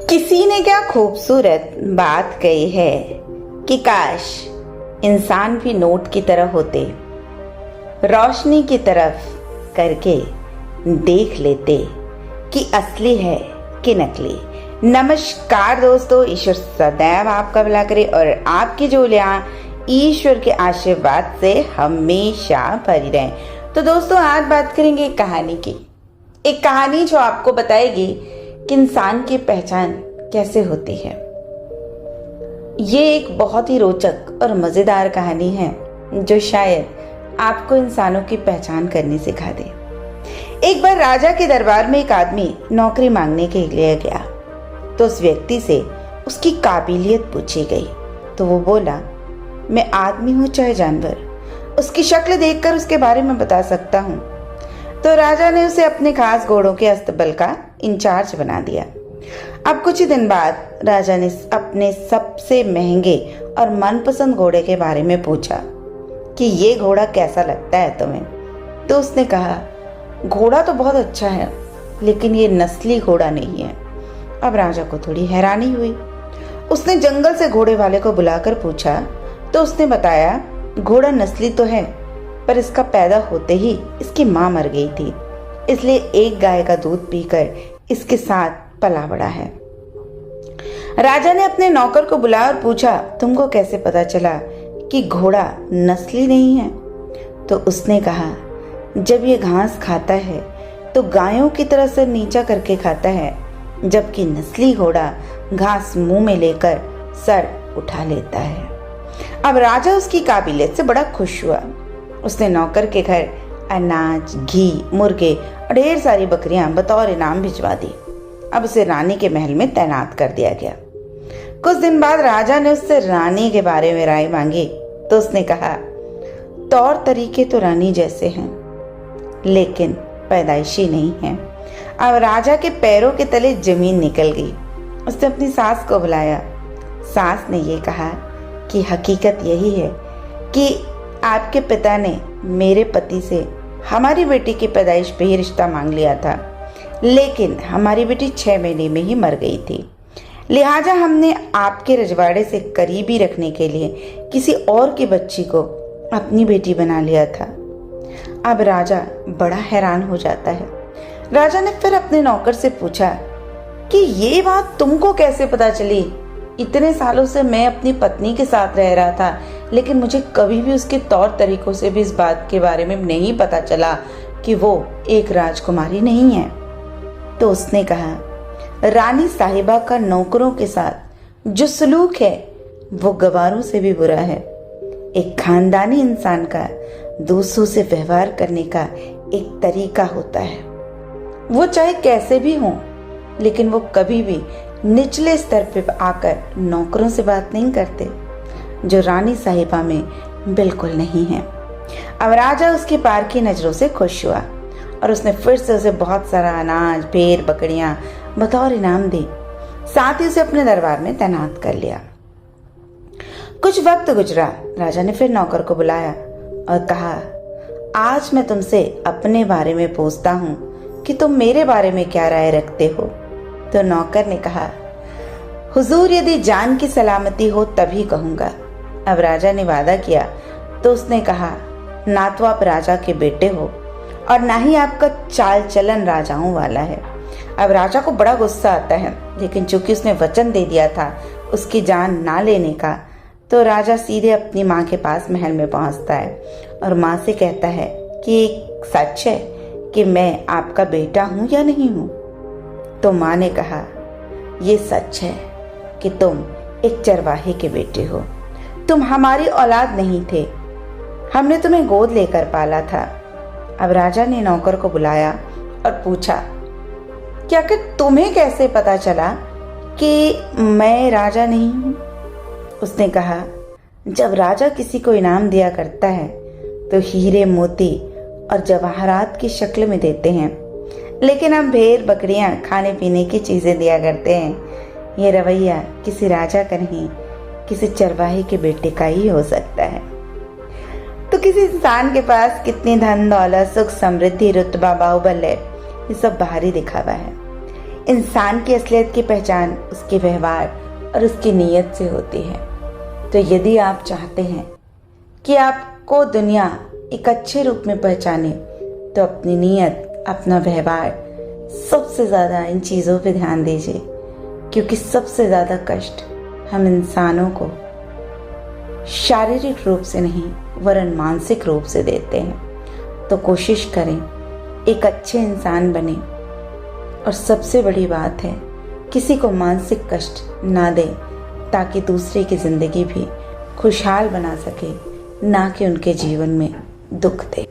किसी ने क्या खूबसूरत बात कही है कि काश इंसान भी नोट की तरह होते, रोशनी की तरफ करके देख लेते कि असली है कि नकली। नमस्कार दोस्तों, ईश्वर सदैव आपका भला करे और आपकी झोलियां ईश्वर के आशीर्वाद से हमेशा भरी रहें। तो दोस्तों, आज बात करेंगे एक कहानी की, एक कहानी जो आपको बताएगी कि इंसान की पहचान कैसे होती है। ये एक बहुत ही रोचक और मजेदार कहानी है जो शायद आपको इंसानों की पहचान करनी सिखा दे। एक बार राजा के दरबार में एक आदमी नौकरी मांगने के लिए गया तो उस व्यक्ति से उसकी काबिलियत पूछी गई तो वो बोला, मैं आदमी हूँ चाहे जानवर, उसकी शक्ल देखकर उसके बारे में बता सकता हूँ। तो राजा ने उसे अपने खास घोड़ों के अस्तबल का इंचार्ज बना दिया। अब कुछ ही दिन बाद राजा ने अपने सबसे महंगे और मनपसंद घोड़े के बारे में पूछा कि ये घोड़ा कैसा लगता है तुम्हें। तो उसने कहा, घोड़ा तो बहुत अच्छा है लेकिन ये नस्ली घोड़ा नहीं है। अब राजा को थोड़ी हैरानी हुई। उसने जंगल से घोड़े वाले को बुलाकर पूछा तो उसने बताया, घोड़ा नस्ली तो है पर इसका पैदा होते ही इसकी मां मर गई थी, इसलिए एक गाय का दूध पीकर इसके साथ पला बड़ा है। राजा ने अपने नौकर को बुलाया और पूछा, तुमको कैसे पता चला कि घोड़ा नस्ली नहीं है? तो उसने कहा, जब ये घास खाता है तो गायों की तरह सिर नीचा करके खाता है, जबकि नस्ली घोड़ा घास मुंह में लेकर सर उठा लेता है। अब राजा उसकी काबिलियत से बड़ा खुश हुआ। उसने नौकर के घर अनाज, घी, मुर्गे और ढेर सारी बकरियां बतौर इनाम भिजवा दी। अब उसे रानी के महल में तैनात कर दिया गया। कुछ दिन बाद राजा ने उससे रानी के बारे में राय मांगी तो उसने कहा, तौर तरीके तो रानी जैसे हैं लेकिन पैदाइशी नहीं हैं। अब राजा के पैरों के तले जमीन निकल गई। उसने अपनी सास को बुलाया। सास ने यह कहा कि हकीकत यही है कि आपके पिता ने मेरे पति से हमारी बेटी की पैदाइश पे ही रिश्ता मांग लिया था, लेकिन हमारी बेटी 6 महीने में ही मर गई थी, लिहाजा हमने आपके रजवाड़े से करीबी रखने के लिए किसी और की बच्ची को अपनी बेटी बना लिया था। अब राजा बड़ा हैरान हो जाता है। राजा ने फिर अपने नौकर से पूछा कि ये बात तुमको कैसे पता चली? इतने सालों से मैं अपनी पत्नी के साथ रह रहा था लेकिन मुझे कभी भी उसके तौर तरीकों से भी इस बात के बारे में नहीं पता चला कि वो एक राजकुमारी नहीं है। तो उसने कहा, रानी साहिबा का नौकरों के साथ जो सलूक है वो गवारों से भी बुरा है। एक खानदानी इंसान का दूसरों से व्यवहार करने का एक तरीका होता है। वो चाहे कैसे भी हो लेकिन वो कभी भी निचले स्तर पे आकर नौकरों से बात नहीं करते, जो रानी साहिबा में बिल्कुल नहीं है। अब राजा उसकी पारखी नजरों से खुश हुआ और उसने फिर से उसे बहुत सारा अनाज, भेड़, बकरियां बतौर इनाम दी। साथ ही उसे अपने दरबार में तैनात कर लिया। कुछ वक्त गुजरा। राजा ने फिर नौकर को बुलाया और कहा, आज मैं तुमसे अपने बारे में पूछता हूँ कि तुम मेरे बारे में क्या राय रखते हो। तो नौकर ने कहा, हुजूर, यदि जान की सलामती हो तभी कहूंगा। अब राजा ने वादा किया तो उसने कहा, ना तो आप राजा के बेटे हो और ना ही आपका चाल चलन राजाओं वाला है। अब राजा को बड़ा गुस्सा आता है, लेकिन चूंकि उसने वचन दे दिया था उसकी जान ना लेने का, तो राजा सीधे अपनी माँ के पास महल में पहुंचता है और माँ से कहता है कि सच है कि मैं आपका बेटा हूं या नहीं हूं। तो माँ ने कहा, ये सच है कि तुम एक चरवाहे के बेटे हो, तुम हमारी औलाद नहीं थे, हमने तुम्हें गोद लेकर पाला था। अब राजा ने नौकर को बुलाया और पूछा, क्या कि तुम्हें कैसे पता चला कि मैं राजा नहीं हूं? उसने कहा, जब राजा किसी को इनाम दिया करता है तो हीरे, मोती और जवाहरात की शक्ल में देते हैं, लेकिन हम भेड़, बकरियां, खाने पीने की चीजें दिया करते हैं। ये रवैया किसी राजा का नहीं, किसी चरवाहे के बेटे का ही हो सकता है। तो किसी इंसान के पास कितनी धन दौलत, सुख, समृद्धि, रुतबा, बाहुबल है, ये सब बाहरी दिखावा है। इंसान की असलियत की पहचान उसके व्यवहार और उसकी नीयत से होती है। तो यदि आप चाहते हैं कि आपको दुनिया एक अच्छे रूप में पहचाने, तो अपनी नीयत, अपना व्यवहार, सबसे ज़्यादा इन चीज़ों पे ध्यान दीजिए, क्योंकि सबसे ज़्यादा कष्ट हम इंसानों को शारीरिक रूप से नहीं वरन मानसिक रूप से देते हैं। तो कोशिश करें एक अच्छे इंसान बने, और सबसे बड़ी बात है किसी को मानसिक कष्ट ना दें, ताकि दूसरे की ज़िंदगी भी खुशहाल बना सके, ना कि उनके जीवन में दुख दे।